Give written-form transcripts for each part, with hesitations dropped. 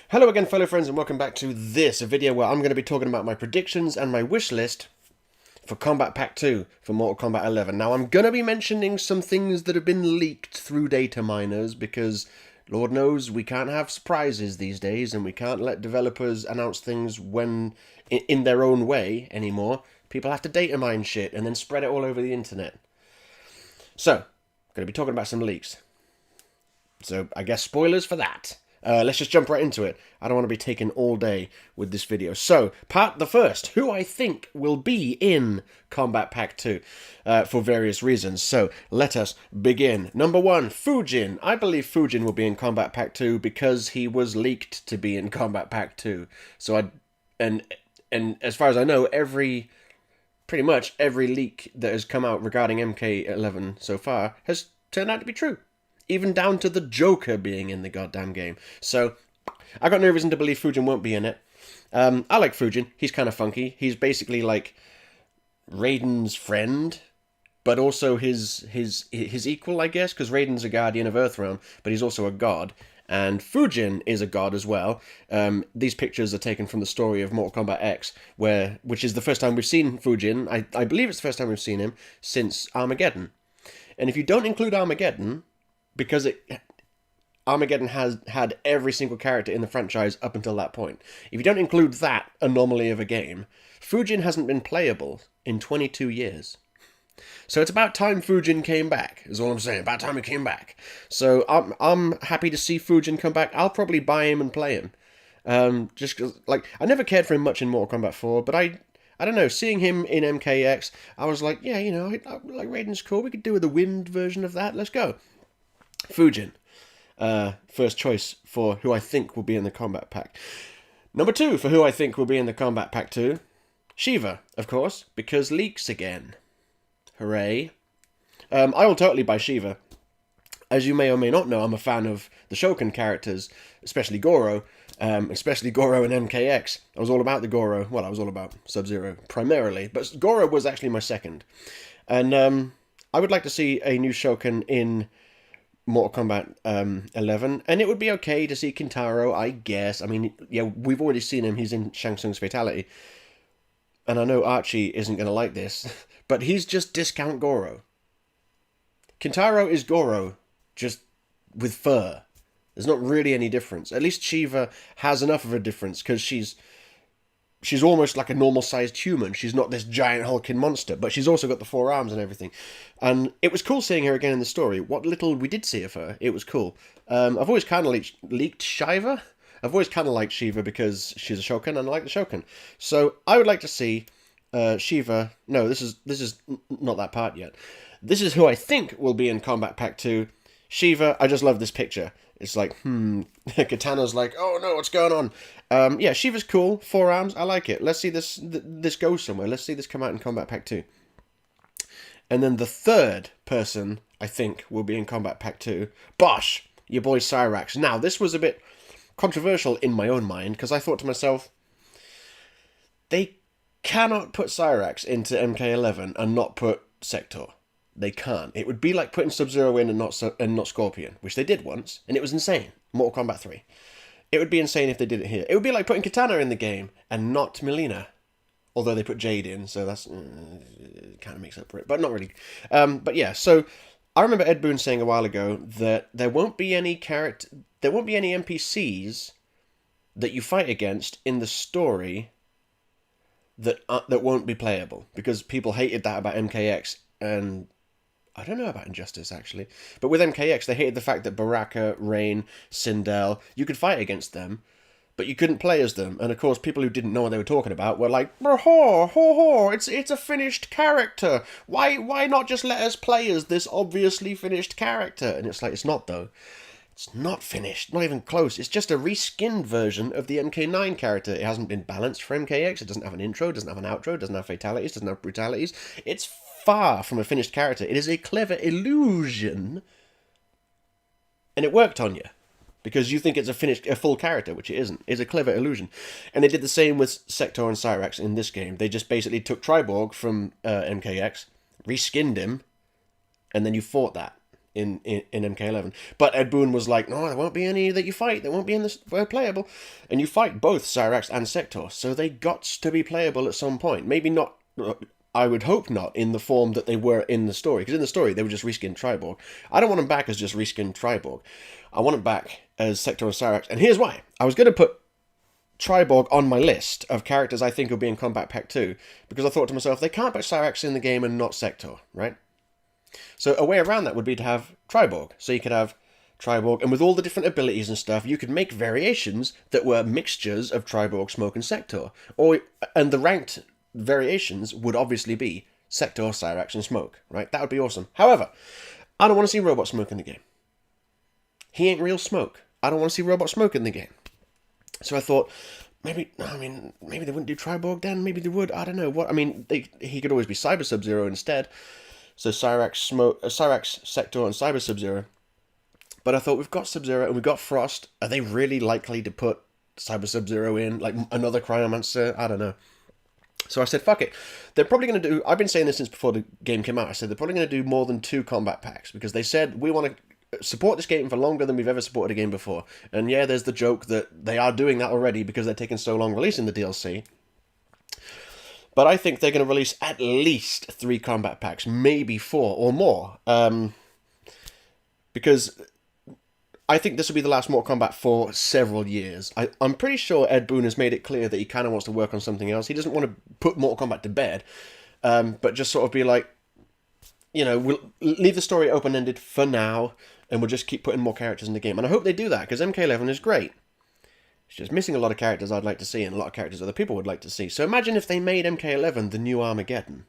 Hello again, fellow friends, and welcome back to this, a video where I'm going to be talking about my predictions and my wish list for Kombat Pack 2 for Mortal Kombat 11. Now, I'm going to be mentioning some things that have been leaked through data miners because, Lord knows, we can't have surprises these days, and we can't let developers announce things when in their own way anymore. People have to data mine shit and then spread it all over the internet. So, I'm going to be talking about some leaks. So, I guess spoilers for that. Let's just jump right into it. I don't want to be taking all day with this video. So, part the first, who I think will be in Kombat Pack 2 for various reasons. So, let us begin. Number one, Fujin. I believe Fujin will be in Kombat Pack 2 because he was leaked to be in Kombat Pack 2. So, and as far as I know, pretty much every leak that has come out regarding MK11 so far has turned out to be true. Even down to the Joker being in the goddamn game. So, I got no reason to believe Fujin won't be in it. I like Fujin. He's kind of funky. He's basically like Raiden's friend, but also his equal, I guess, because Raiden's a guardian of Earthrealm, but he's also a god. And Fujin is a god as well. These pictures are taken from the story of Mortal Kombat X, which is the first time we've seen Fujin. I believe it's the first time we've seen him since Armageddon. And if you don't include Armageddon, because Armageddon has had every single character in the franchise up until that point. If you don't include that anomaly of a game, Fujin hasn't been playable in 22 years. So it's about time Fujin came back, is all I'm saying. About time he came back. So I'm happy to see Fujin come back. I'll probably buy him and play him. Just 'cause, like, I never cared for him much in Mortal Kombat 4, but I don't know, seeing him in MKX, I was like, yeah, you know, like Raiden's cool. We could do the wind version of that. Let's go. Fujin, first choice for who I think will be in the Kombat Pack. Number two for who I think will be in the Kombat Pack 2, Shiva, of course, because leaks again. Hooray. I will totally buy Shiva. As you may or may not know, I'm a fan of the Shokan characters, especially Goro and MKX. I was all about the Goro. Well, I was all about Sub-Zero primarily, but Goro was actually my second. And I would like to see a new Shokan in Mortal Kombat 11, and it would be okay to see Kintaro, I guess. I mean, yeah, we've already seen him. He's in Shang Tsung's Fatality. And I know Archie isn't going to like this, but he's just discount Goro. Kintaro is Goro, just with fur. There's not really any difference. At least Shiva has enough of a difference, because she's almost like a normal-sized human. She's not this giant hulking monster, but she's also got the four arms and everything. And it was cool seeing her again in the story. What little we did see of her, it was cool. I've always kind of leaked Shiva. I've always kind of liked Shiva because she's a Shokan, and I like the Shokan. So I would like to see Shiva. No, this is not that part yet. This is who I think will be in Kombat Pack 2. Shiva, I just love this picture. It's like, Katana's like, oh no, what's going on? Yeah, Shiva's cool, forearms, I like it. Let's see this go somewhere. Let's see this come out in Kombat Pack 2. And then the third person, I think, will be in Kombat Pack 2. Bosh, your boy Cyrax. Now, this was a bit controversial in my own mind, because I thought to myself, they cannot put Cyrax into MK11 and not put Sector. They can't. It would be like putting Sub-Zero in and not Scorpion, which they did once, and it was insane. Mortal Kombat 3. It would be insane if they did it here. It would be like putting Katana in the game and not Mileena. Although they put Jade in, so that's kind of makes up for it, but not really. But yeah, so I remember Ed Boon saying a while ago that there won't be any NPCs that you fight against in the story that won't be playable, because people hated that about MKX, and I don't know about Injustice, actually. But with MKX, they hated the fact that Baraka, Rain, Sindel, you could fight against them, but you couldn't play as them. And of course, people who didn't know what they were talking about were like, it's a finished character. Why not just let us play as this obviously finished character? And it's like, it's not, though. It's not finished, not even close. It's just a reskinned version of the MK9 character. It hasn't been balanced for MKX. It doesn't have an intro, doesn't have an outro, doesn't have fatalities, doesn't have brutalities. It's far from a finished character. It is a clever illusion, and it worked on you because you think it's a full character, which it isn't. It's a clever illusion. And they did the same with Sector and Cyrax in this game. They just basically took Triborg from MKX, reskinned him, and then you fought that. in MK11. But Ed Boon was like, no, there won't be any that you fight. They won't be in this playable. And you fight both Cyrax and Sector, so they got to be playable at some point. Maybe not, I would hope not, in the form that they were in the story. Because in the story, they were just reskinned Triborg. I don't want them back as just reskinned Triborg. I want them back as Sector and Cyrax. And here's why. I was going to put Triborg on my list of characters I think will be in Kombat Pack 2, because I thought to myself, they can't put Cyrax in the game and not Sector, right? So a way around that would be to have Triborg. So you could have Triborg, and with all the different abilities and stuff, you could make variations that were mixtures of Triborg, Smoke, and Sector. And the ranked variations would obviously be Sector, Cyrax, and Smoke, right? That would be awesome. However, I don't want to see Robot Smoke in the game. He ain't real Smoke. I don't want to see Robot Smoke in the game. So I thought, maybe they wouldn't do Triborg then. Maybe they would. I don't know. He could always be Cyber Sub-Zero instead. So Cyrax, Sector, and Cyber Sub-Zero. But I thought, we've got Sub-Zero and we've got Frost. Are they really likely to put Cyber Sub-Zero in? Like another Cryomancer? I don't know. So I said, fuck it. They're probably going to do... I've been saying this since before the game came out. I said, they're probably going to do more than 2 combat packs. Because they said, we want to support this game for longer than we've ever supported a game before. And yeah, there's the joke that they are doing that already because they're taking so long releasing the DLC. But I think they're going to release at least 3 combat packs, maybe 4 or more. Because I think this will be the last Mortal Kombat for several years. I'm pretty sure Ed Boon has made it clear that he kind of wants to work on something else. He doesn't want to put Mortal Kombat to bed, but just sort of be like, we'll leave the story open-ended for now, and we'll just keep putting more characters in the game. And I hope they do that, because MK11 is great. It's just missing a lot of characters I'd like to see, and a lot of characters other people would like to see. So imagine if they made MK11 the new Armageddon,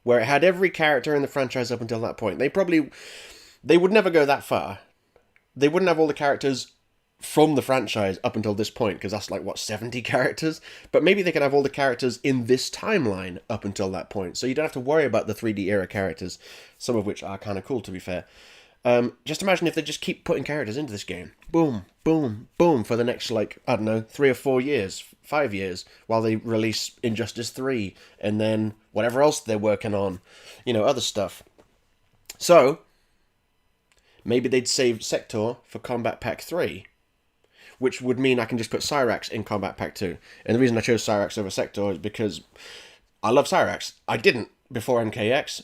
where it had every character in the franchise up until that point. They would never go that far. They wouldn't have all the characters from the franchise up until this point, because that's like, 70 characters? But maybe they could have all the characters in this timeline up until that point, so you don't have to worry about the 3D era characters, some of which are kind of cool, to be fair. Just imagine if they just keep putting characters into this game. Boom, boom, boom, for the next, 3 or 4 years, 5 years, while they release Injustice 3, and then whatever else they're working on, other stuff. So, maybe they'd save Sector for Kombat Pack 3, which would mean I can just put Cyrax in Kombat Pack 2. And the reason I chose Cyrax over Sector is because I love Cyrax. I didn't before MKX.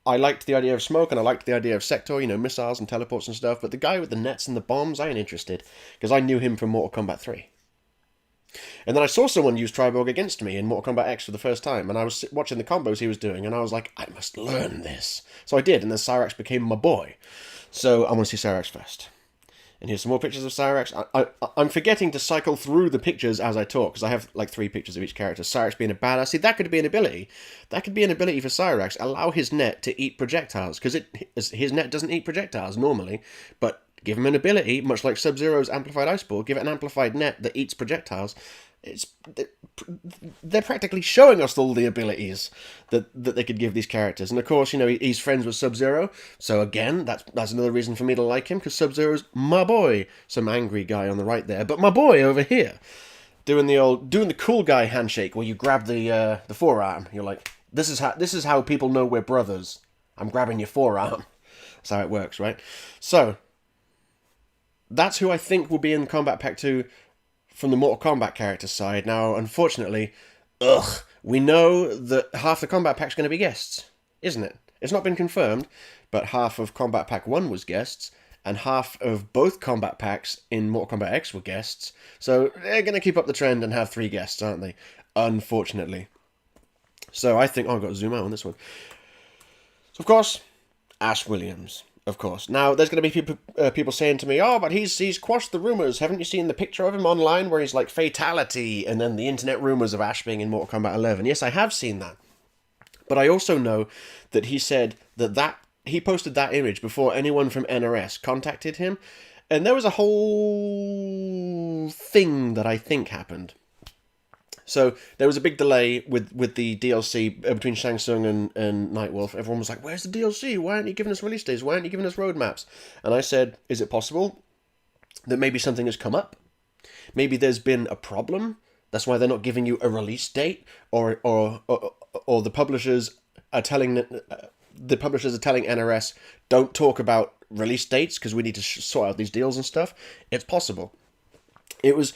I liked the idea of Smoke, and I liked the idea of Sector, missiles and teleports and stuff, but the guy with the nets and the bombs, I ain't interested, because I knew him from Mortal Kombat 3. And then I saw someone use Triborg against me in Mortal Kombat X for the first time, and I was watching the combos he was doing, and I was like, I must learn this. So I did, and then Cyrax became my boy. So I want to see Cyrax first. And here's some more pictures of Cyrax. I'm forgetting to cycle through the pictures as I talk, because I have 3 pictures of each character. Cyrax being a badass. See, that could be an ability. That could be an ability for Cyrax. Allow his net to eat projectiles, because his net doesn't eat projectiles normally, but give him an ability, much like Sub-Zero's Amplified Ice Ball, give it an amplified net that eats projectiles. They're practically showing us all the abilities that they could give these characters. And of course, he's friends with Sub-Zero, so again, that's another reason for me to like him, because Sub-Zero's my boy. Some angry guy on the right there, but my boy over here, doing the cool guy handshake, where you grab the forearm. You're like, this is how people know we're brothers. I'm grabbing your forearm. That's how it works, right? So that's who I think will be in Kombat Pack 2 from the Mortal Kombat character side. Now, unfortunately, we know that half the Kombat Pack's going to be guests, isn't it? It's not been confirmed, but half of Kombat Pack 1 was guests, and half of both Kombat Packs in Mortal Kombat X were guests. So they're going to keep up the trend and have 3 guests, aren't they? Unfortunately. So I think... I've got to zoom out on this one. So, of course, Ash Williams. Of course. Now, there's going to be people saying to me, but he's quashed the rumours. Haven't you seen the picture of him online where he's like, fatality, and then the internet rumours of Ash being in Mortal Kombat 11? Yes, I have seen that. But I also know that he said that he posted that image before anyone from NRS contacted him, and there was a whole thing that I think happened. So there was a big delay with the DLC between Shang Tsung and Nightwolf. Everyone was like, where's the DLC? Why aren't you giving us release dates? Why aren't you giving us roadmaps? And I said, is it possible that maybe something has come up? Maybe there's been a problem. That's why they're not giving you a release date, or the publishers are telling the publishers are telling NRS, don't talk about release dates because we need to sort out these deals and stuff, it's possible. It was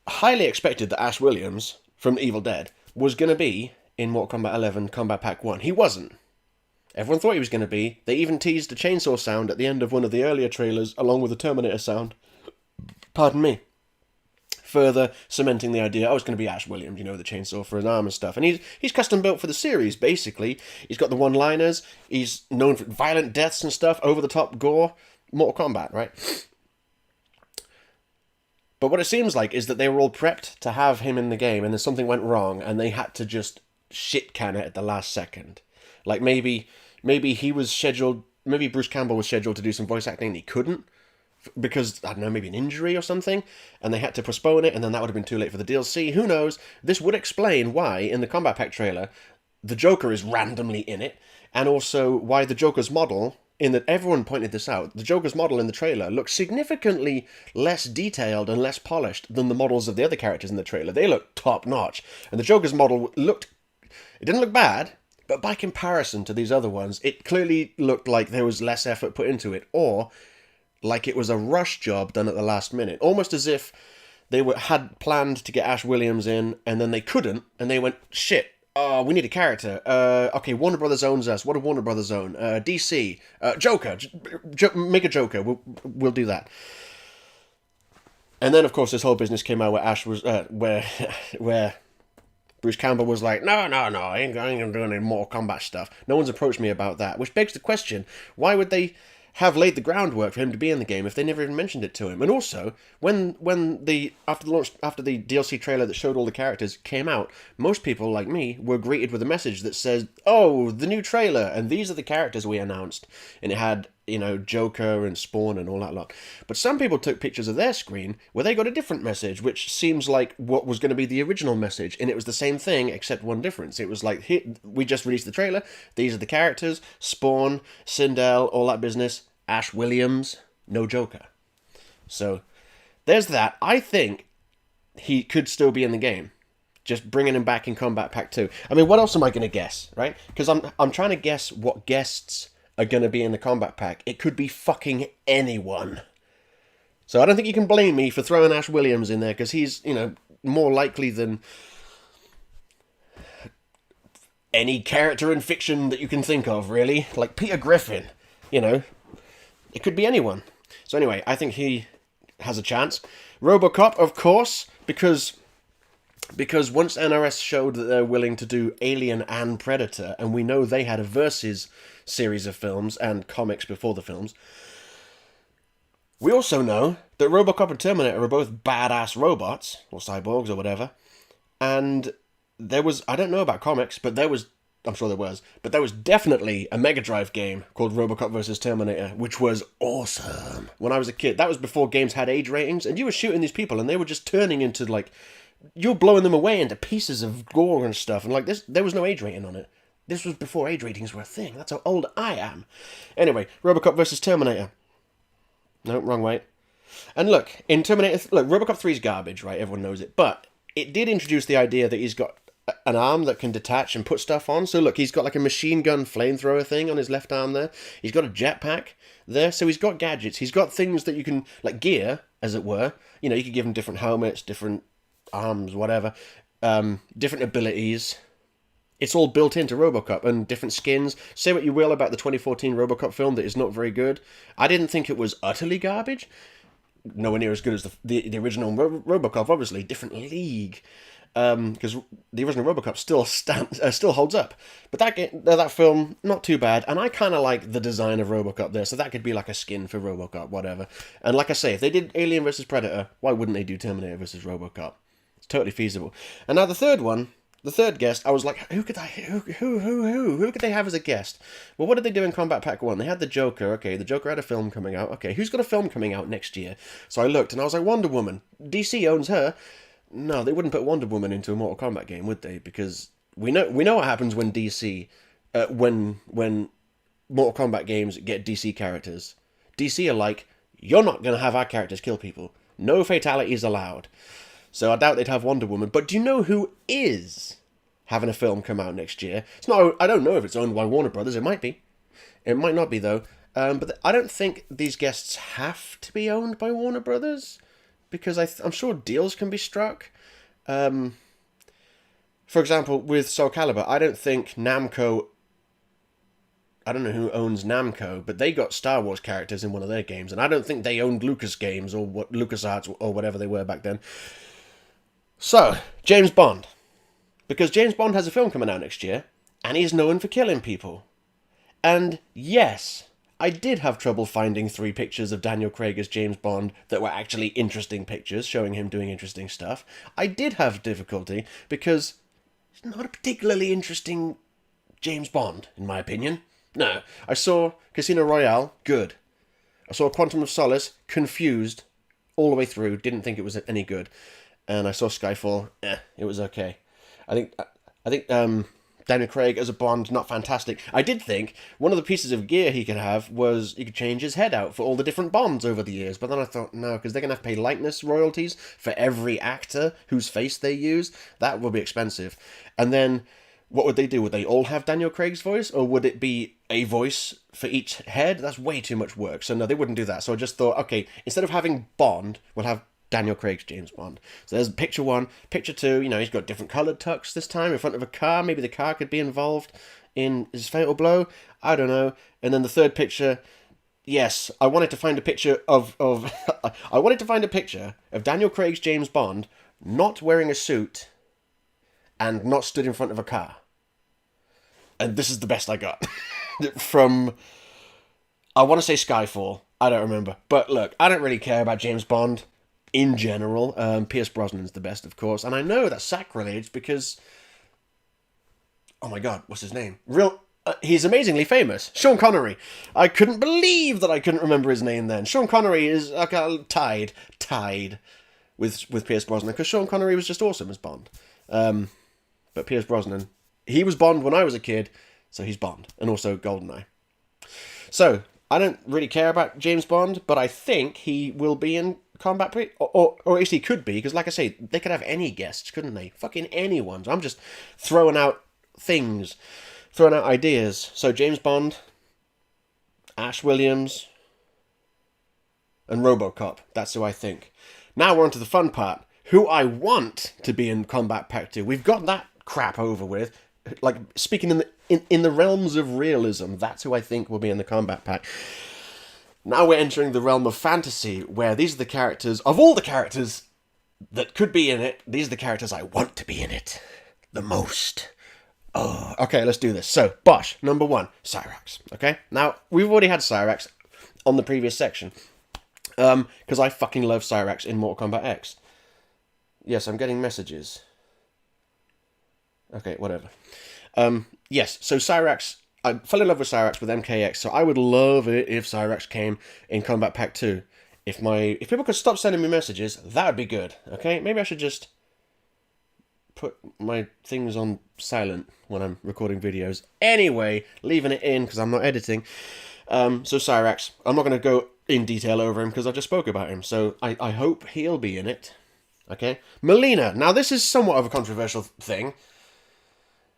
highly expected that Ash Williams from Evil Dead was going to be in Mortal Kombat 11 Kombat Pack 1. He wasn't. Everyone thought he was going to be. They even teased a chainsaw sound at the end of one of the earlier trailers, along with the Terminator sound. Pardon me. Further cementing the idea, oh, it's going to be Ash Williams, you know, the chainsaw for his arm and stuff. And he's custom built for the series, basically. He's got the one-liners. He's known for violent deaths and stuff, over-the-top gore. Mortal Kombat, right? But what it seems like is that they were all prepped to have him in the game, and then something went wrong, and they had to just shit-can it at the last second. Like, maybe he was scheduled... Maybe Bruce Campbell was scheduled to do some voice acting and he couldn't. Because, I don't know, maybe an injury or something, and they had to postpone it, and then that would have been too late for the DLC. Who knows? This would explain why, in the Kombat Pack trailer, the Joker is randomly in it, and also why the Joker's model, in that everyone pointed this out, the Joker's model in the trailer looks significantly less detailed and less polished than the models of the other characters in the trailer. They look top-notch, and the Joker's model it didn't look bad, but by comparison to these other ones, it clearly looked like there was less effort put into it, or like it was a rush job done at the last minute. Almost as if they had planned to get Ash Williams in, and then they couldn't, and they went, shit, we need a character. Okay, Warner Brothers owns us. What do Warner Brothers own? DC. Joker. Make a Joker. We'll do that. And then, of course, this whole business came out where Ash was... where Bruce Campbell was like, no, I ain't going to do any Mortal Kombat stuff. No one's approached me about that. Which begs the question, why would they have laid the groundwork for him to be in the game if they never even mentioned it to him? And also, when after the DLC trailer that showed all the characters came out, most people like me were greeted with a message that says, "Oh, the new trailer, and these are the characters we announced," and it had, you know, Joker and Spawn and all that lot. But some people took pictures of their screen where they got a different message, which seems like what was going to be the original message, and it was the same thing except one difference. It was like, here, we just released the trailer, these are the characters, Spawn, Sindel, all that business, Ash Williams, no Joker. So there's that. I think he could still be in the game, just bringing him back in Kombat Pack 2. I mean, what else am I going to guess, right? Because I'm trying to guess what guests are going to be in the Kombat Pack. It could be fucking anyone. So I don't think you can blame me for throwing Ash Williams in there, because he's, you know, more likely than any character in fiction that you can think of, really. Like Peter Griffin, you know. It could be anyone. So anyway, I think he has a chance. RoboCop, of course, because once NRS showed that they're willing to do Alien and Predator, and we know they had a Versus series of films and comics before the films, we also know that RoboCop and Terminator are both badass robots, or cyborgs or whatever, and there was, I don't know about comics, but there was, I'm sure there was, but there was definitely a Mega Drive game called RoboCop vs. Terminator, which was awesome. When I was a kid, that was before games had age ratings, and you were shooting these people, and they were just turning into, like, you were blowing them away into pieces of gore and stuff, and like this, there was no age rating on it. This was before age ratings were a thing. That's how old I am. Anyway, RoboCop vs. Terminator. No, wrong way. And look, in Terminator, look, RoboCop 3 is garbage, right? Everyone knows it. But it did introduce the idea that he's got an arm that can detach and put stuff on. So look, he's got like a machine gun flamethrower thing on his left arm there. He's got a jetpack there. So he's got gadgets. He's got things that you can, like gear, as it were. You know, you could give him different helmets, different arms, whatever. Different abilities. It's all built into RoboCop, and different skins. Say what you will about the 2014 RoboCop film that is not very good. I didn't think it was utterly garbage. Nowhere near as good as the original RoboCop, obviously. Different league. Because the original RoboCop still holds up. But that film, not too bad. And I kind of like the design of RoboCop there, so that could be like a skin for RoboCop, whatever. And like I say, if they did Alien vs. Predator, why wouldn't they do Terminator vs. RoboCop? It's totally feasible. And now the third one, the third guest, I was like, who could they have as a guest? Well, what did they do in Kombat Pack 1? They had the Joker. Okay, the Joker had a film coming out. Okay, who's got a film coming out next year? So I looked, and I was like, Wonder Woman. DC owns her. No, they wouldn't put Wonder Woman into a Mortal Kombat game, would they? Because we know what happens when DC, when Mortal Kombat games get DC characters. DC are like, you're not going to have our characters kill people. No fatalities allowed. So I doubt they'd have Wonder Woman. But do you know who is? having a film come out next year. It's not. I don't know if it's owned by Warner Brothers. It might be. It might not be though. But I don't think these guests have to be owned by Warner Brothers, because I'm sure deals can be struck. For example, with Soul Calibur, I don't think Namco. I don't know who owns Namco, but they got Star Wars characters in one of their games, and I don't think they owned Lucas Games or what LucasArts or whatever they were back then. So, James Bond. Because James Bond has a film coming out next year, and he's known for killing people. And yes, I did have trouble finding 3 pictures of Daniel Craig as James Bond that were actually interesting pictures, showing him doing interesting stuff. I did have difficulty, because he's not a particularly interesting James Bond, in my opinion. No, I saw Casino Royale, good. I saw Quantum of Solace, confused, all the way through, didn't think it was any good. And I saw Skyfall, it was okay. I think Daniel Craig as a Bond, not fantastic. I did think one of the pieces of gear he could have was he could change his head out for all the different Bonds over the years. But then I thought, no, because they're going to have to pay likeness royalties for every actor whose face they use. That will be expensive. And then what would they do? Would they all have Daniel Craig's voice? Or would it be a voice for each head? That's way too much work. So no, they wouldn't do that. So I just thought, okay, instead of having Bond, we'll have Daniel Craig's James Bond. So there's picture 1. Picture 2, he's got different coloured tux this time in front of a car. Maybe the car could be involved in his fatal blow. I don't know. And then the third picture, yes, I wanted to find a picture of I wanted to find a picture of Daniel Craig's James Bond not wearing a suit and not stood in front of a car. And this is the best I got. From, I want to say Skyfall. I don't remember. But look, I don't really care about James Bond in general. Pierce Brosnan's the best, of course. And I know that's sacrilege because, oh my god, what's his name? He's amazingly famous. Sean Connery. I couldn't believe that I couldn't remember his name then. Sean Connery is tied with Pierce Brosnan, because Sean Connery was just awesome as Bond. But Pierce Brosnan, he was Bond when I was a kid, so he's Bond. And also GoldenEye. So, I don't really care about James Bond, but I think he will be in Kombat Pack, or at least he could be, because like I say, they could have any guests, couldn't they? Fucking anyone. So I'm just throwing out things, throwing out ideas. So James Bond, Ash Williams, and RoboCop. That's who I think. Now we're on to the fun part. Who I want to be in Kombat Pack 2. We've got that crap over with. Like, speaking in the realms of realism, that's who I think will be in the Kombat Pack. Now we're entering the realm of fantasy, where these are the characters, of all the characters that could be in it, these are the characters I want to be in it the most. Oh, okay, let's do this. So, Bosch, number 1, Cyrax. Okay, now we've already had Cyrax on the previous section, because I fucking love Cyrax in Mortal Kombat X. Yes, I'm getting messages. Okay, whatever. Yes, so Cyrax, I fell in love with Cyrax with MKX, so I would love it if Cyrax came in Kombat Pack 2. If people could stop sending me messages, that would be good, okay? Maybe I should just put my things on silent when I'm recording videos. Anyway, leaving it in because I'm not editing. So Cyrax, I'm not going to go in detail over him because I just spoke about him, so I hope he'll be in it. Okay? Melina. Now, this is somewhat of a controversial thing,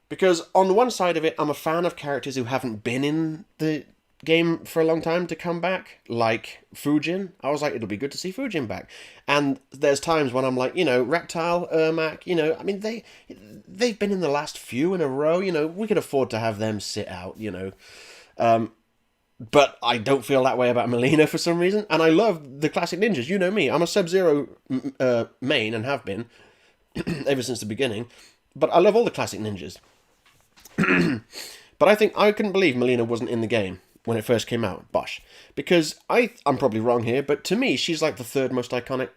because on one side of it, I'm a fan of characters who haven't been in the game for a long time to come back, like Fujin. I was like, it'll be good to see Fujin back. And there's times when I'm like, Reptile, Ermac, I mean, they've been in the last few in a row, we could afford to have them sit out, But I don't feel that way about Melina for some reason. And I love the classic ninjas. You know me. I'm a Sub-Zero main and have been ever since the beginning. But I love all the classic ninjas. But I couldn't believe Melina wasn't in the game when it first came out, Bosch. Because I'm probably wrong here, but to me, she's like the third most iconic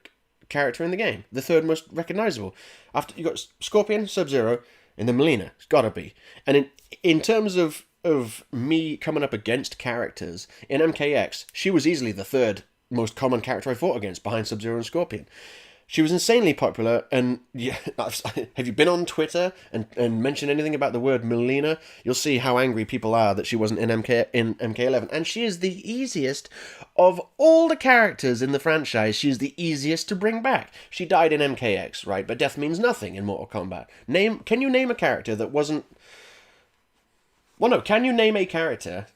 character in the game. The third most recognizable. After you got Scorpion, Sub-Zero, and then Melina. It's gotta be. And in terms of me coming up against characters, in MKX, she was easily the third most common character I fought against, behind Sub-Zero and Scorpion. She was insanely popular, and yeah, have you been on Twitter and mentioned anything about the word Melina? You'll see how angry people are that she wasn't in MK11. And she is the easiest of all the characters in the franchise. She's the easiest to bring back. She died in MKX, right? But death means nothing in Mortal Kombat. Can you name a character that wasn't... Well, no, can you name a character...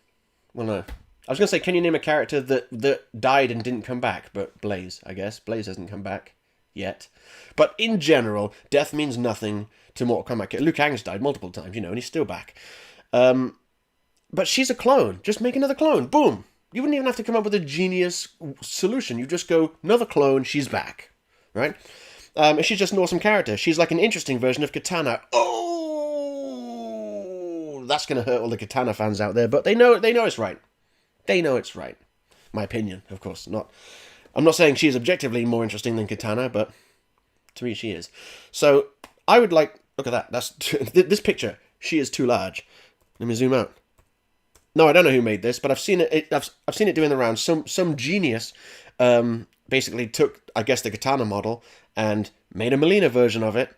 Well, no. I was going to say, can you name a character that died and didn't come back? But Blaze, I guess. Blaze hasn't come back yet. But in general, death means nothing to Mortal Kombat. Liu Kang's died multiple times, and he's still back. But she's a clone. Just make another clone. Boom. You wouldn't even have to come up with a genius solution. You just go, another clone, she's back. Right? And she's just an awesome character. She's like an interesting version of Katana. Oh! That's going to hurt all the Katana fans out there, but they know it's right. They know it's right. My opinion, of course. I'm not saying she is objectively more interesting than Katana, but to me she is. So I would like... Look at that. That's this picture. She is too large. Let me zoom out. No, I don't know who made this, but I've seen it. I've seen it doing the rounds. Some genius basically took, I guess, the Katana model and made a Melina version of it.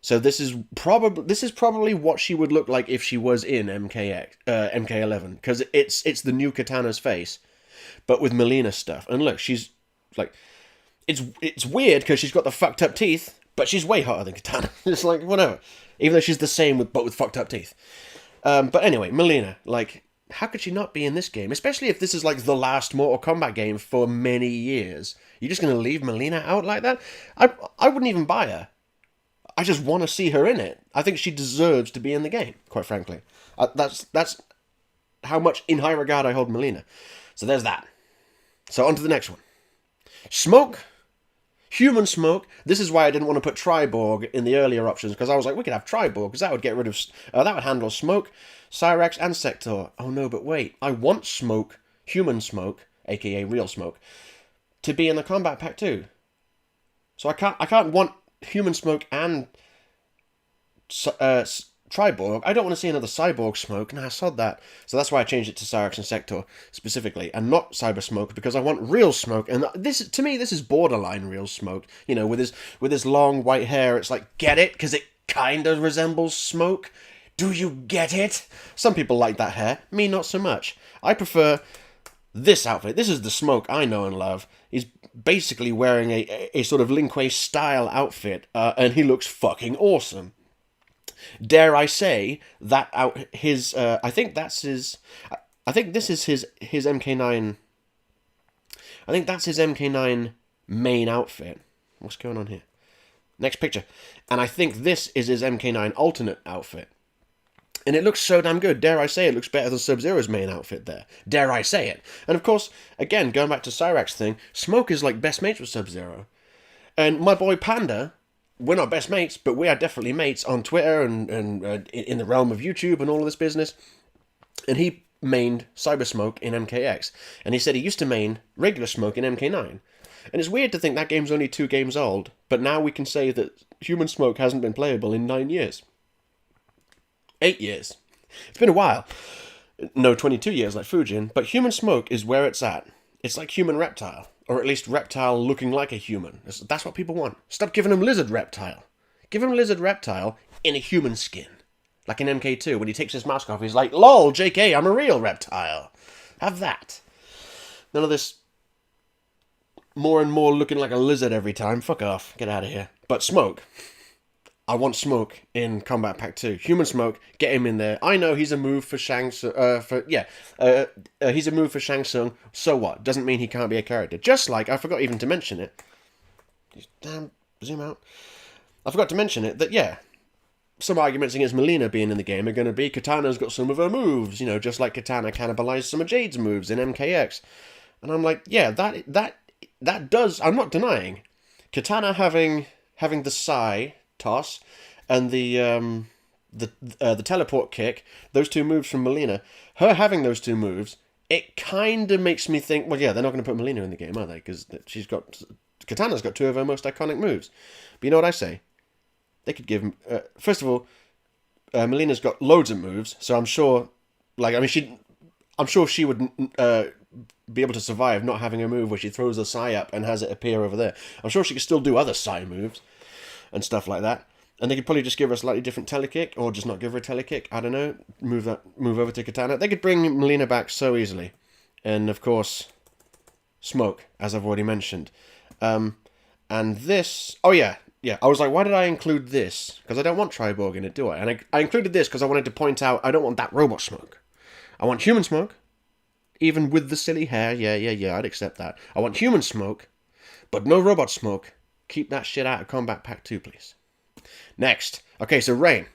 So this is probably what she would look like if she was in MK11, because it's the new Katana's face, but with Melina stuff. And look, she's like, it's weird because she's got the fucked up teeth, but she's way hotter than Katana. It's like whatever, even though she's the same but with fucked up teeth. But anyway, Melina, like, how could she not be in this game? Especially if this is like the last Mortal Kombat game for many years. You're just gonna leave Melina out like that? I wouldn't even buy her. I just want to see her in it. I think she deserves to be in the game, quite frankly. That's how much in high regard I hold Melina. So there's that. So on to the next one. Smoke. Human Smoke. This is why I didn't want to put Triborg in the earlier options, because I was like, we could have Triborg, because that would get rid of... that would handle Smoke, Cyrax, and Sector. Oh no, but wait. I want Smoke, Human Smoke, aka Real Smoke, to be in the Kombat Pack too. So I can't want Human Smoke and Triborg. I don't want to see another Cyborg Smoke. Nah, I sod that. So that's why I changed it to Cyrax and Sector specifically, and not Cyber Smoke, because I want Real Smoke. And this, to me, this is borderline Real Smoke. With his long white hair. It's like, get it? Because it kind of resembles Smoke. Do you get it? Some people like that hair. Me, not so much. I prefer this outfit. This is the Smoke I know and love. He's basically wearing a sort of Lin Kuei style outfit, and he looks fucking awesome. Dare I say that I think this is his MK9. I think that's his MK9 main outfit. What's going on here? Next picture. And I think this is his MK9 alternate outfit. And it looks so damn good. Dare I say it looks better than Sub-Zero's main outfit there. Dare I say it. And of course, again, going back to Cyrax thing, Smoke is like best mates with Sub-Zero. And my boy Panda, we're not best mates, but we are definitely mates on Twitter and in the realm of YouTube and all of this business. And he mained Cyber Smoke in MKX. And he said he used to main regular Smoke in MK9. And it's weird to think that game's only 2 games old, but now we can say that Human Smoke hasn't been playable in 9 years. 8 years. It's been a while. No, 22 years like Fujin, but Human Smoke is where it's at. It's like Human Reptile, or at least Reptile looking like a human. That's what people want. Stop giving him Lizard Reptile. Give him Lizard Reptile in a human skin. Like in MK2, when he takes his mask off, he's like, lol, JK, I'm a real reptile. Have that. None of this more and more looking like a lizard every time. Fuck off. Get out of here. But Smoke. I want Smoke in Kombat Pack 2. Human Smoke, get him in there. I know he's a move for Shang Tsung. He's a move for Shang Tsung. So what? Doesn't mean he can't be a character. Just like, I forgot even to mention it. Damn, zoom out. I forgot to mention it, that, yeah, some arguments against Melina being in the game are going to be Katana's got some of her moves, just like Katana cannibalized some of Jade's moves in MKX. And I'm like, yeah, that does, I'm not denying. Katana having the Sai toss and the teleport kick, those 2 moves from Melina, her having those 2 moves, it kind of makes me think, well, yeah, they're not going to put Melina in the game, are they? Because Katana's got 2 of her most iconic moves. But you know what I say? They could give... first of all, Melina's got loads of moves, so I'm sure... I'm sure she would be able to survive not having a move where she throws a Psy up and has it appear over there. I'm sure she could still do other Psy moves and stuff like that. And they could probably just give her a slightly different telekick, or just not give her a telekick. I don't know. Move over to Katana. They could bring Melina back so easily. And, of course, Smoke, as I've already mentioned. And this... Oh, yeah. Yeah, I was like, why did I include this? Because I don't want Triborg in it, do I? And I included this because I wanted to point out I don't want that robot Smoke. I want human Smoke. Even with the silly hair. Yeah, I'd accept that. I want human Smoke, but no robot Smoke. Keep that shit out of Kombat Pack 2, please. Next. Okay, so Rain.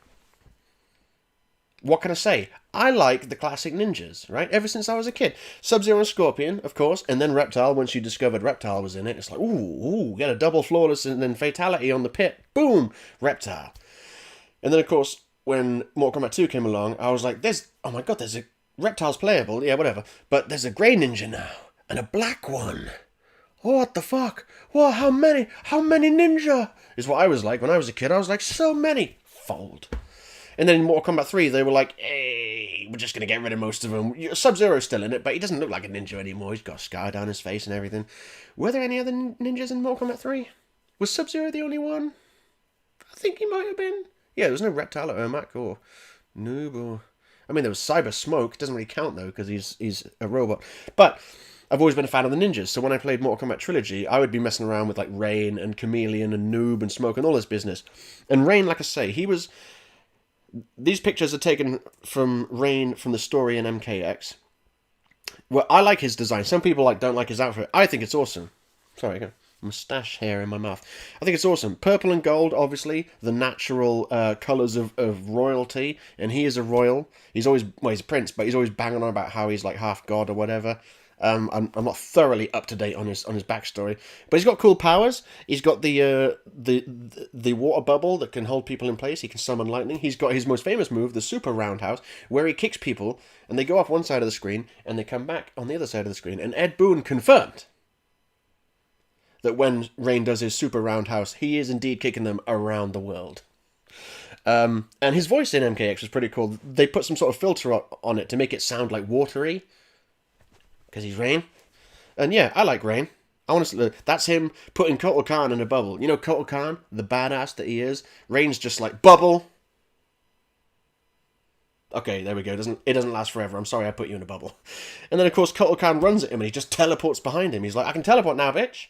What can I say? I like the classic ninjas, right? Ever since I was a kid. Sub-Zero and Scorpion, of course, and then Reptile. Once you discovered Reptile was in it, it's like, ooh, get a double flawless and then fatality on the pit. Boom! Reptile. And then, of course, when Mortal Kombat 2 came along, I was like, oh my god, there's a... Reptile's playable, yeah, whatever. But there's a grey ninja now, and a black one. Oh, what the fuck? Whoa, how many ninja? Is what I was like when I was a kid. I was like, so many. Fold. And then in Mortal Kombat 3, they were like, hey, we're just going to get rid of most of them. Sub-Zero's still in it, but he doesn't look like a ninja anymore. He's got a scar down his face and everything. Were there any other ninjas in Mortal Kombat 3? Was Sub-Zero the only one? I think he might have been. Yeah, there was no Reptile or Ermac or Noob or... I mean, there was Cyber Smoke. It doesn't really count, though, because he's a robot. But I've always been a fan of the ninjas. So when I played Mortal Kombat Trilogy, I would be messing around with, like, Rain and Chameleon and Noob and Smoke and all this business. And Rain, like I say, he was... These pictures are taken from Rain from the story in MKX. Well, I like his design. Some people don't like his outfit. I think it's awesome. Sorry, I got moustache hair in my mouth. I think it's awesome. Purple and gold, obviously, the natural colours of royalty. And he is a royal. He's always, well, he's a prince, but he's always banging on about how he's like half god or whatever. I'm not thoroughly up to date on his backstory, but he's got cool powers. He's got the water bubble that can hold people in place. He can summon lightning. He's got his most famous move, the super roundhouse, where he kicks people and they go off one side of the screen and they come back on the other side of the screen. And Ed Boon confirmed that when Rain does his super roundhouse, he is indeed kicking them around the world. And his voice in MKX was pretty cool. They put some sort of filter on it to make it sound like watery. Because he's Rain. And yeah, I like Rain. Honestly, that's him putting Kotal Khan in a bubble. You know Kotal Khan? The badass that he is? Rain's just like, bubble! Okay, there we go. It doesn't last forever. I'm sorry I put you in a bubble. And then, of course, Kotal Khan runs at him and he just teleports behind him. He's like, I can teleport now, bitch!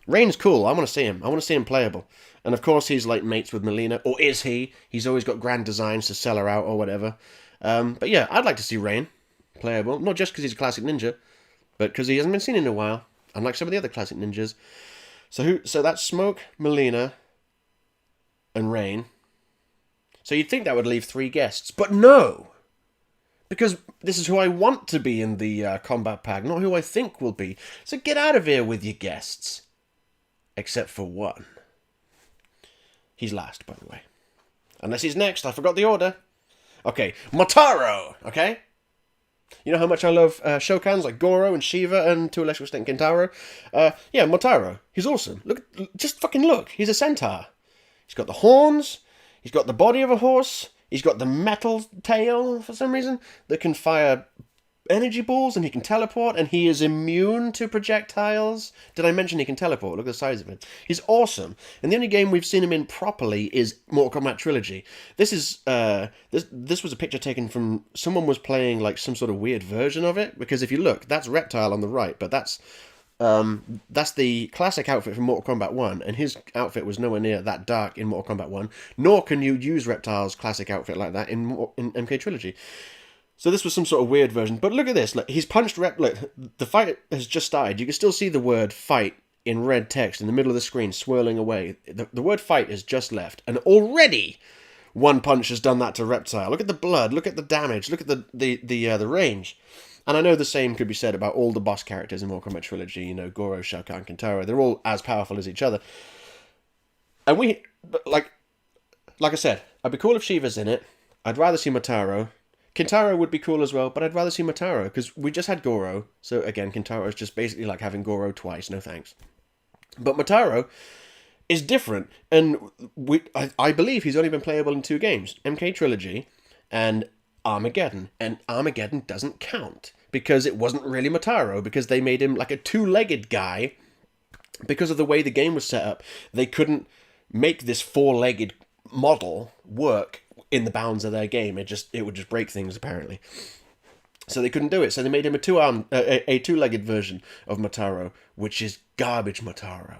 Rain's cool. I want to see him. I want to see him playable. And of course, he's like mates with Melina. Or is he? He's always got grand designs to sell her out or whatever. But yeah, I'd like to see Rain playable. Not just because he's a classic ninja, but because he hasn't been seen in a while, unlike some of the other classic ninjas. So that's Smoke, Melina, and Rain. So you'd think that would leave 3 guests, but no! Because this is who I want to be in the Kombat Pack, not who I think will be. So get out of here with your guests. Except for one. He's last, by the way. Unless he's next, I forgot the order. Okay, Motaro, okay? You know how much I love Shokans like Goro and Shiva and to a lesser extent Kintaro? Yeah, Motaro. He's awesome. Just fucking look. He's a centaur. He's got the horns. He's got the body of a horse. He's got the metal tail, for some reason, that can fire energy balls, and he can teleport, and he is immune to projectiles. Did I mention he can teleport? Look at the size of it. He's awesome. And the only game we've seen him in properly is Mortal Kombat Trilogy. This is this was a picture taken from someone was playing like some sort of weird version of it, because if you look, that's Reptile on the right, but that's the classic outfit from Mortal Kombat 1, and his outfit was nowhere near that dark in Mortal Kombat 1, nor can you use Reptile's classic outfit like that in MK Trilogy. So this was some sort of weird version. But look at this. Look, he's punched Look, the fight has just started. You can still see the word fight in red text in the middle of the screen swirling away. The word fight is just left. And already one punch has done that to Reptile. Look at the blood. Look at the damage. Look at the range. And I know the same could be said about all the boss characters in Mortal Kombat Trilogy. You know, Goro, Shao Kahn, Kintaro. They're all as powerful as each other. And like I said, I'd be cool if Shiva's in it. I'd rather see Motaro. Kintaro would be cool as well, but I'd rather see Motaro, because we just had Goro. So again, Kintaro is just basically like having Goro twice, no thanks. But Motaro is different, and I believe he's only been playable in 2 games, MK Trilogy and Armageddon. And Armageddon doesn't count, because it wasn't really Motaro, because they made him like a two-legged guy. Because of the way the game was set up, they couldn't make this four-legged model work in the bounds of their game. It would just break things, apparently. So they couldn't do it. So they made him a two-legged version of Motaro, which is garbage Motaro.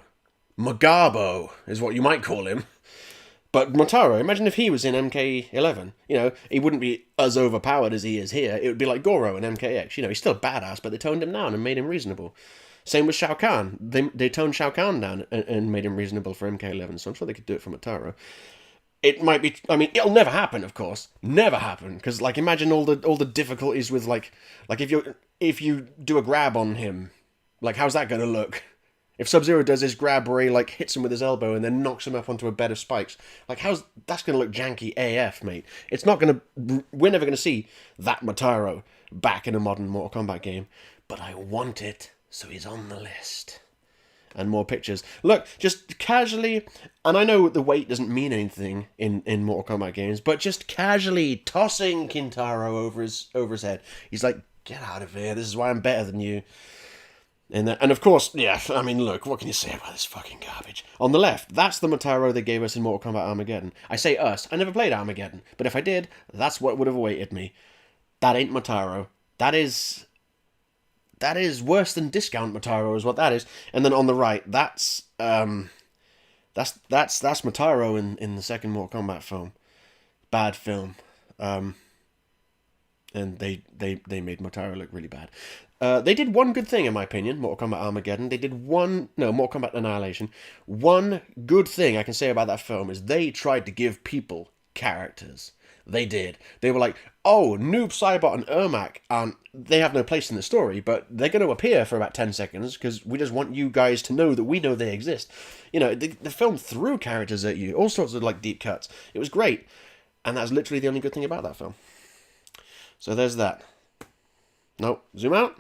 Magabo is what you might call him. But Motaro, imagine if he was in MK11. You know, he wouldn't be as overpowered as he is here. It would be like Goro in MKX. You know, he's still badass, but they toned him down and made him reasonable. Same with Shao Kahn. They toned Shao Kahn down and made him reasonable for MK11, so I'm sure they could do it for Motaro. It might be... I mean, it'll never happen, of course. Never happen. Because, like, imagine all the difficulties with, like if you do a grab on him, like, how's that going to look? If Sub-Zero does his grab where he, like, hits him with his elbow and then knocks him up onto a bed of spikes, like, that's going to look janky AF, mate. It's not going to... We're never going to see that Motaro back in a modern Mortal Kombat game. But I want it. So he's on the list. And more pictures. Look, just casually, and I know the weight doesn't mean anything in Mortal Kombat games, but just casually tossing Kintaro over his head. He's like, get out of here, this is why I'm better than you. And of course, yeah, I mean, look, what can you say about this fucking garbage? On the left, that's the Motaro they gave us in Mortal Kombat Armageddon. I say us, I never played Armageddon, but if I did, that's what would have awaited me. That ain't Motaro. That is worse than discount Motaro, is what that is. And then on the right, that's Motaro in the second Mortal Kombat film. Bad film. And they made Motaro look really bad. They did one good thing, in my opinion, Mortal Kombat Armageddon. Mortal Kombat Annihilation. One good thing I can say about that film is they tried to give people characters. They did. They were like, oh, Noob Saibot and Ermac they have no place in the story, but they're going to appear for about 10 seconds because we just want you guys to know that we know they exist. You know, the film threw characters at you, all sorts of like deep cuts. It was great, and that's literally the only good thing about that film. So there's that. No, zoom out.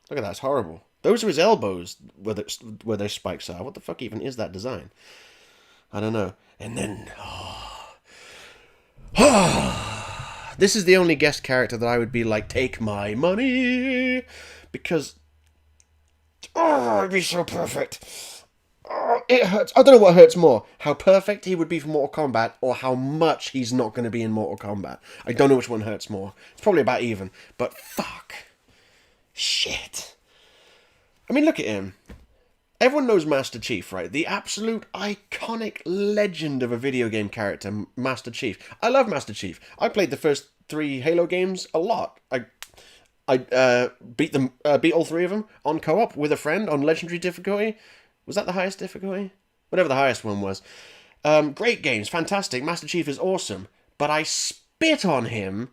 Look at that, it's horrible. Those are his elbows where those spikes are. What the fuck even is that design? I don't know. And then... This is the only guest character that I would be like, take my money, because it'd be so perfect. It hurts. I don't know what hurts more, how perfect he would be for Mortal Kombat or how much he's not going to be in Mortal Kombat. I don't know which one hurts more. It's probably about even, but fuck. Shit. I mean, look at him. Everyone knows Master Chief, right? The absolute iconic legend of a video game character, Master Chief. I love Master Chief. I played the first 3 Halo games a lot. I beat all 3 of them on co-op with a friend on Legendary difficulty. Was that the highest difficulty? Whatever the highest one was. Great games, fantastic. Master Chief is awesome. But I spit on him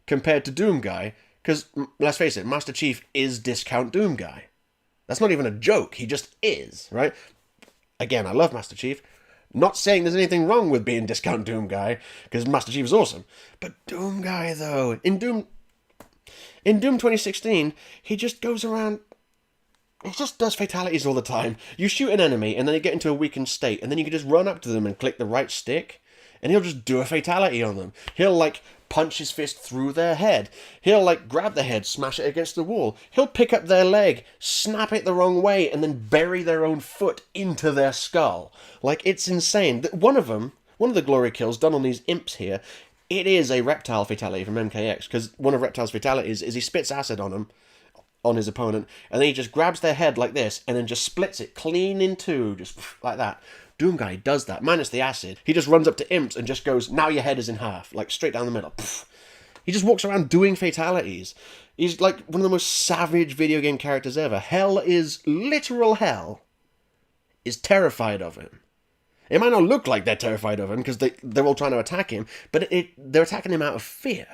compared to Doom Guy, because, let's face it, Master Chief is discount Doom Guy. That's not even a joke. He just is, right? Again, I love Master Chief. Not saying there's anything wrong with being discount Doom Guy, because Master Chief is awesome. But Doom Guy, though, in Doom 2016, he just goes around... He just does fatalities all the time. You shoot an enemy, and then they get into a weakened state, and then you can just run up to them and click the right stick, and he'll just do a fatality on them. He'll, like, punch his fist through their head. He'll, like, grab the head, smash it against the wall. He'll pick up their leg, snap it the wrong way, and then bury their own foot into their skull. Like, it's insane. One of the glory kills done on these imps here, it is a reptile fatality from MKX, because one of Reptile's fatalities is he spits acid on him, on his opponent, and then he just grabs their head like this, and then just splits it clean in two, just like that. Doom Guy does that, minus the acid. He just runs up to imps and just goes, now your head is in half, like straight down the middle. He just walks around doing fatalities. He's like one of the most savage video game characters ever. Literal hell is terrified of him. It might not look like they're terrified of him, because they're all trying to attack him, but they're attacking him out of fear.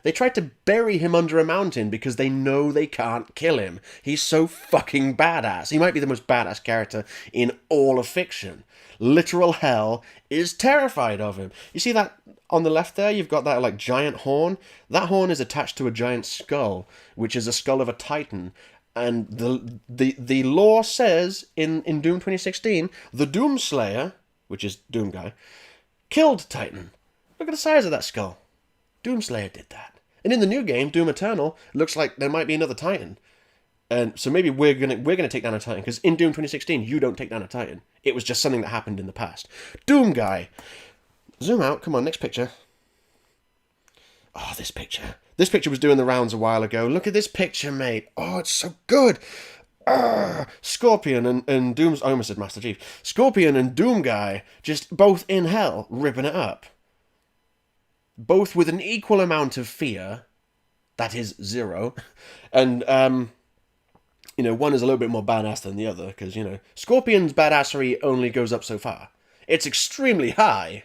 They tried to bury him under a mountain because they know they can't kill him. He's so fucking badass. He might be the most badass character in all of fiction. Literal hell is terrified of him. You see that on the left there? You've got that like giant horn. That horn is attached to a giant skull, which is a skull of a titan. And the lore says in Doom 2016, the Doom Slayer, which is Doom Guy, killed Titan. Look at the size of that skull. Doom Slayer did that. And in the new game, Doom Eternal, looks like there might be another Titan. And so maybe we're gonna take down a Titan, because in Doom 2016, you don't take down a Titan. It was just something that happened in the past. Doom Guy. Zoom out. Come on, next picture. Oh, this picture. This picture was doing the rounds a while ago. Look at this picture, mate. Oh, it's so good. Scorpion and Doom's... I almost said Master Chief. Scorpion and Doom Guy just both in hell, ripping it up. Both with an equal amount of fear. That is 0. And, you know, one is a little bit more badass than the other, because, you know, Scorpion's badassery only goes up so far. It's extremely high,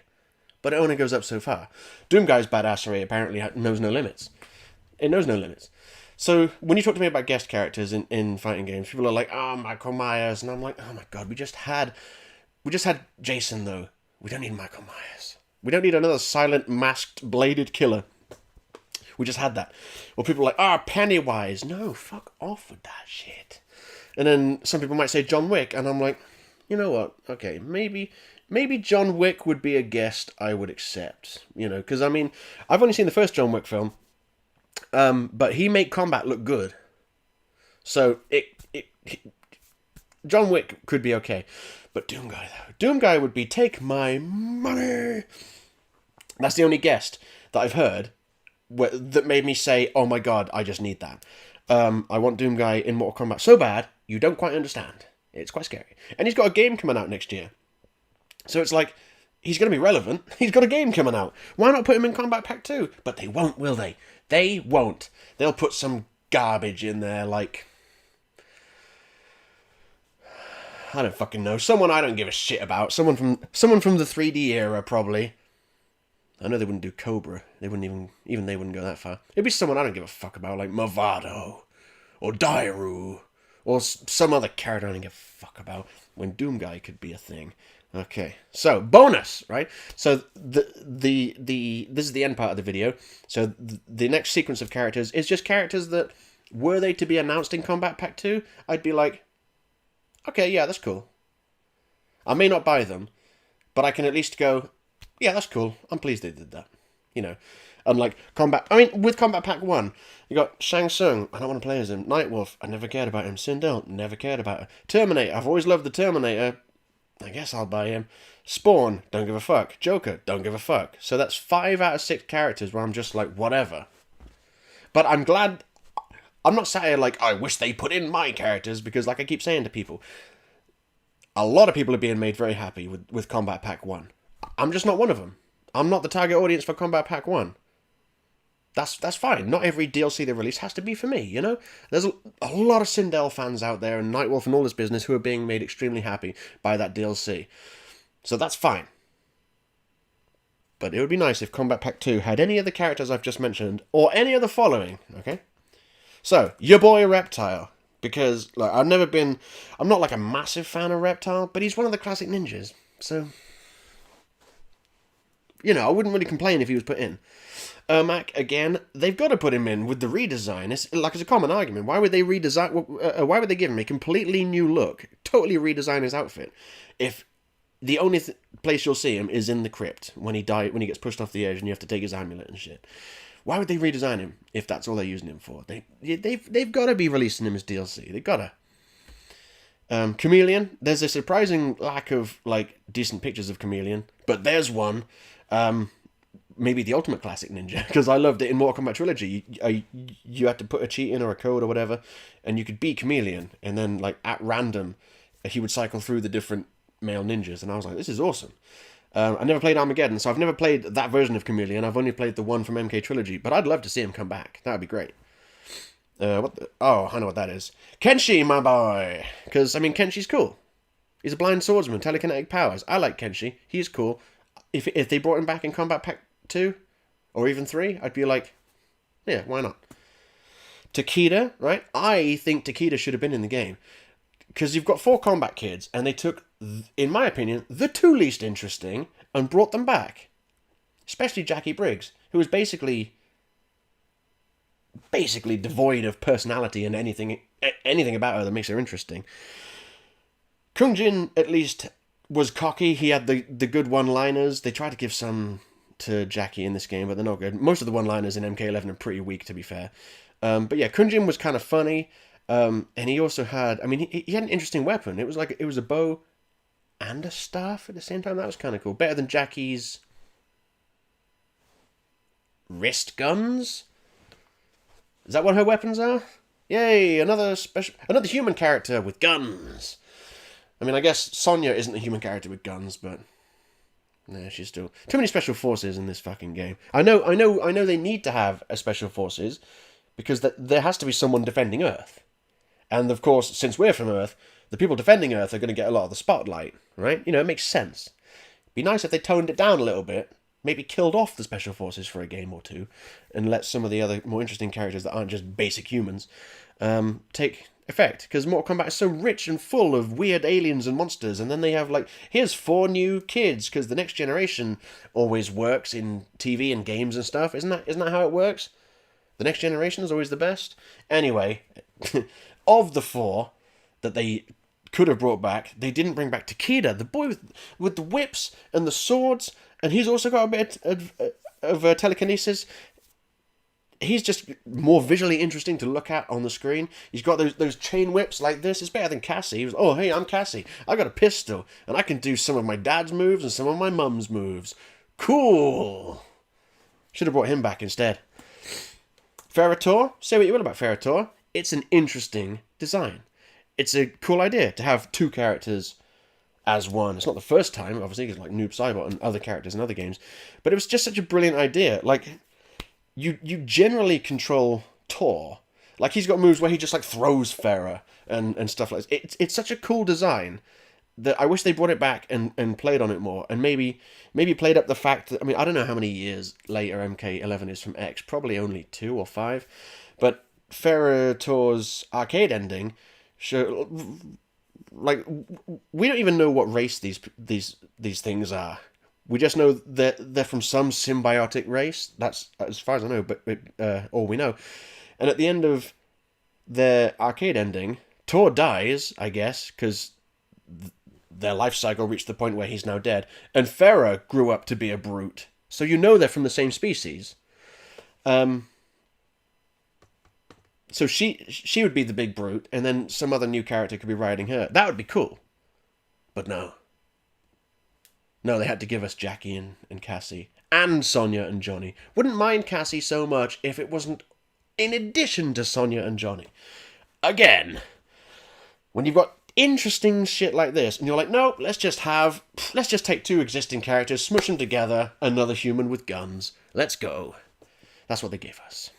but it only goes up so far. Doom Guy's badassery apparently knows no limits. It knows no limits. So, when you talk to me about guest characters in fighting games, people are like, oh, Michael Myers, and I'm like, oh my god, we just had Jason, though. We don't need Michael Myers. We don't need another silent, masked, bladed killer. We just had that. Or people are like, ah, Pennywise. No, fuck off with that shit. And then some people might say John Wick, and I'm like, you know what? Okay, maybe John Wick would be a guest I would accept. You know, because, I mean, I've only seen the first John Wick film, but he made combat look good. So, John Wick could be okay. But Doom Guy, though. Doom Guy would be, take my money. That's the only guest that I've heard that made me say, oh my god, I just need that. I want Doom Guy in Mortal Kombat so bad, you don't quite understand. It's quite scary. And he's got a game coming out next year. So it's like, he's going to be relevant. He's got a game coming out. Why not put him in Kombat Pack 2? But they won't, will they? They won't. They'll put some garbage in there, like... I don't fucking know. Someone I don't give a shit about. Someone from the 3D era, probably. I know they wouldn't do Cobra. They wouldn't even they wouldn't go that far. It'd be someone I don't give a fuck about, like Movado, or Dairu, or some other character I don't give a fuck about, when Doom Guy could be a thing. Okay, so bonus, right? So this is the end part of the video. So the next sequence of characters is just characters that, were they to be announced in Kombat Pack 2, I'd be like, okay, yeah, that's cool. I may not buy them, but I can at least go, yeah, that's cool. I'm pleased they did that. You know, unlike with Kombat Pack 1, you got Shang Tsung. I don't want to play as him. Nightwolf. I never cared about him. Sindel. Never cared about her. Terminator. I've always loved the Terminator. I guess I'll buy him. Spawn. Don't give a fuck. Joker. Don't give a fuck. So that's 5 out of 6 characters where I'm just like, whatever. But I'm glad... I'm not sat here like, I wish they put in my characters, because like I keep saying to people, a lot of people are being made very happy with Kombat Pack 1. I'm just not one of them. I'm not the target audience for Kombat Pack 1. That's fine. Not every DLC they release has to be for me, you know? There's a lot of Sindel fans out there, and Nightwolf and all this business, who are being made extremely happy by that DLC. So that's fine. But it would be nice if Kombat Pack 2 had any of the characters I've just mentioned, or any of the following, okay? So, your boy Reptile. Because, like, I'm not like a massive fan of Reptile, but he's one of the classic ninjas. So, you know, I wouldn't really complain if he was put in. Ermac, again, they've got to put him in with the redesign. It's a common argument. Why would they redesign? Why would they give him a completely new look? Totally redesign his outfit. If the only place you'll see him is in the crypt when he gets pushed off the edge and you have to take his amulet and shit. Why would they redesign him if that's all they're using him for? They've got to be releasing him as DLC. They've got to. Chameleon. There's a surprising lack of like decent pictures of Chameleon, but there's one. Maybe the ultimate classic ninja, because I loved it in Mortal Kombat Trilogy. You had to put a cheat in or a code or whatever, and you could be Chameleon, and then like at random, he would cycle through the different male ninjas, and I was like, this is awesome. I never played Armageddon, so I've never played that version of Chameleon. I've only played the one from MK Trilogy, but I'd love to see him come back. That would be great. Oh, I know what that is. Kenshi, my boy! Because, I mean, Kenshi's cool. He's a blind swordsman, telekinetic powers. I like Kenshi. He's cool. If they brought him back in Kombat Pack 2, or even 3, I'd be like, yeah, why not? Takeda, right? I think Takeda should have been in the game. Because you've got 4 combat kids, and they took, in my opinion, the 2 least interesting, and brought them back. Especially Jackie Briggs, who was basically devoid of personality and anything about her that makes her interesting. Kung Jin, at least, was cocky. He had the good one-liners. They tried to give some to Jackie in this game, but they're not good. Most of the one-liners in MK11 are pretty weak, to be fair. But yeah, Kunjin was kind of funny. And he also had, I mean, he had an interesting weapon. It was a bow and a staff at the same time. That was kind of cool. Better than Jackie's wrist guns? Is that what her weapons are? Yay, another human character with guns. I mean, I guess Sonya isn't a human character with guns, but no, she's still too many special forces in this fucking game. I know they need to have a special forces because there has to be someone defending Earth. And of course, since we're from Earth, the people defending Earth are going to get a lot of the spotlight, right? You know, it makes sense. Be nice if they toned it down a little bit, maybe killed off the special forces for a game or two, and let some of the other more interesting characters that aren't just basic humans take effect. Because Mortal Kombat is so rich and full of weird aliens and monsters, and then they have, like, here's 4 new kids, because the next generation always works in TV and games and stuff. Isn't that how it works? The next generation is always the best? Anyway, of the 4 that they could have brought back, they didn't bring back Takeda, the boy with the whips and the swords, and he's also got a bit of telekinesis. He's just more visually interesting to look at on the screen. He's got those chain whips like this. It's better than Cassie. He was, oh, hey, I'm Cassie. I got a pistol, and I can do some of my dad's moves and some of my mum's moves. Cool. Should have brought him back instead. Ferritor, say what you will about Ferritor. It's an interesting design. It's a cool idea to have 2 characters as one. It's not the first time, obviously, because like Noob Saibot and other characters in other games, but it was just such a brilliant idea. Like, you generally control Tor. Like, he's got moves where he just like throws Farah and stuff like this. It's such a cool design that I wish they brought it back and played on it more, and maybe played up the fact that, I mean, I don't know how many years later MK11 is from X, probably only 2 or 5, but Ferritor's arcade ending show, like, we don't even know what race these things are. We just know that they're from some symbiotic race. That's as far as I know, but all we know. And at the end of their arcade ending, Tor dies, I guess, because their life cycle reached the point where he's now dead. And Farah grew up to be a brute. So you know they're from the same species. So she would be the big brute, and then some other new character could be riding her. That would be cool. But no. No, they had to give us Jackie and Cassie. And Sonya and Johnny. Wouldn't mind Cassie so much if it wasn't in addition to Sonya and Johnny. Again, when you've got interesting shit like this, and you're like, no, let's just take 2 existing characters, smush them together, another human with guns. Let's go. That's what they gave us.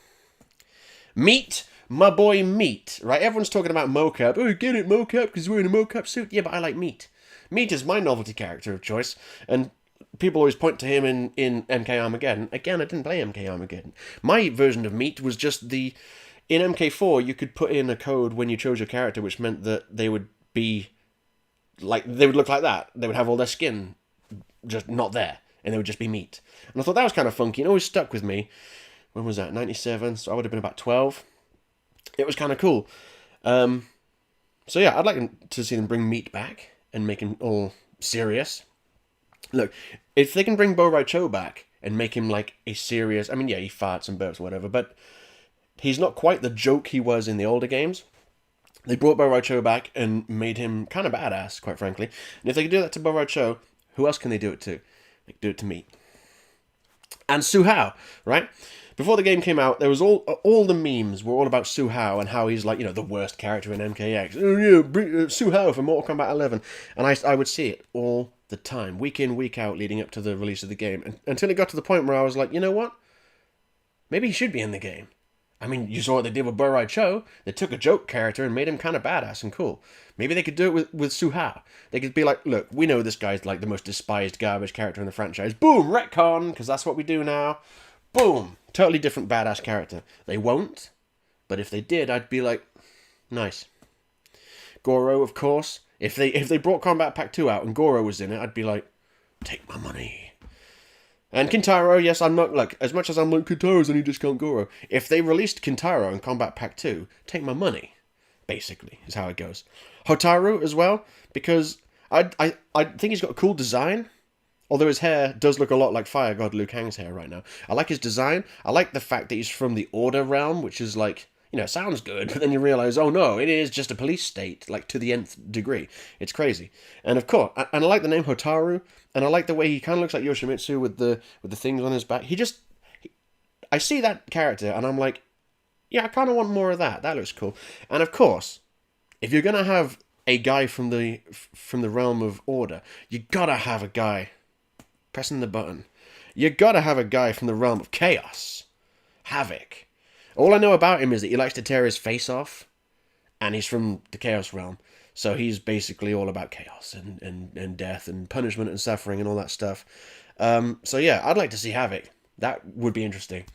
Meet my boy Meat, right? Everyone's talking about mocap. Oh, get it, mocap, because he's wearing a mocap suit. Yeah, but I like Meat. Meat is my novelty character of choice, and people always point to him in MK Armageddon. Again, I didn't play MK Armageddon. My version of Meat was just in MK4, you could put in a code when you chose your character, which meant that they would be, like, they would look like that. They would have all their skin just not there, and they would just be Meat. And I thought that was kind of funky, and always stuck with me. When was that? 97, so I would have been about 12. It was kind of cool. So yeah, I'd like to see them bring Meat back and make him all serious. Look, if they can bring Bo Rai Cho back and make him like a serious... I mean, yeah, he farts and burps, whatever, but he's not quite the joke he was in the older games. They brought Bo Rai Cho back and made him kind of badass, quite frankly. And if they could do that to Bo Rai Cho, who else can they do it to? They could do it to Meat. And Su Hao, right? Before the game came out, there was all the memes were all about Su Hao and how he's like, you know, the worst character in MKX. Oh yeah, Su Hao for Mortal Kombat 11. And I would see it all the time, week in, week out, leading up to the release of the game. Until it got to the point where I was like, you know what? Maybe he should be in the game. I mean, you saw what they did with Bo Rai Cho. They took a joke character and made him kind of badass and cool. Maybe they could do it with Su Hao. They could be like, look, we know this guy's like the most despised garbage character in the franchise. Boom, retcon, because that's what we do now. Boom, totally different badass character. They won't, but if they did, I'd be like, nice. Goro, of course. If they brought Kombat Pack 2 out and Goro was in it, I'd be like, take my money. And Kintaro, yes, I'm not, like, as much as I'm like, Kintaro's only discount Goro. If they released Kintaro in Kombat Pack 2, take my money, basically, is how it goes. Hotaru as well, because I think he's got a cool design. Although his hair does look a lot like Fire God Liu Kang's hair right now. I like his design. I like the fact that he's from the Order realm, which is like, you know, sounds good, but then you realize, oh no, it is just a police state, like to the nth degree. It's crazy. And of course, and I like the name Hotaru, and I like the way he kind of looks like Yoshimitsu with the things on his back. I see that character, and I'm like, yeah, I kind of want more of that. That looks cool. And of course, if you're gonna have a guy from the realm of Order, you gotta have a guy pressing the button. You gotta have a guy from the realm of Chaos, Havoc. All I know about him is that he likes to tear his face off, and he's from the Chaos realm. So he's basically all about chaos and death and punishment and suffering and all that stuff. So yeah, I'd like to see Havoc. That would be interesting.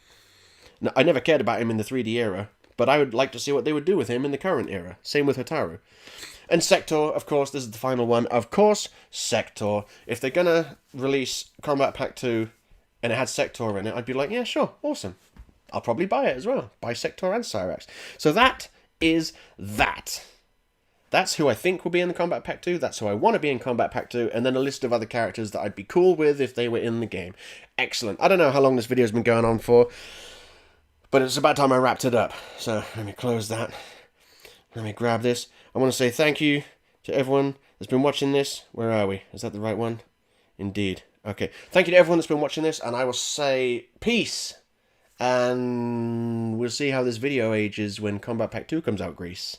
Now, I never cared about him in the 3D era, but I would like to see what they would do with him in the current era. Same with Hotaru. And Sector, of course, this is the final one. Of course, Sector. If they're going to release Kombat Pack 2 and it had Sector in it, I'd be like, yeah, sure, awesome. I'll probably buy it as well. Buy Sector and Cyrax. So that is that. That's who I think will be in the Kombat Pack 2. That's who I want to be in Kombat Pack 2. And then a list of other characters that I'd be cool with if they were in the game. Excellent. I don't know how long this video's been going on for, but it's about time I wrapped it up. So let me close that. Let me grab this. I want to say thank you to everyone that's been watching this. Where are we? Is that the right one? Indeed. Okay. Thank you to everyone that's been watching this. And I will say peace. And we'll see how this video ages when Kombat Pack 2 comes out, Greece.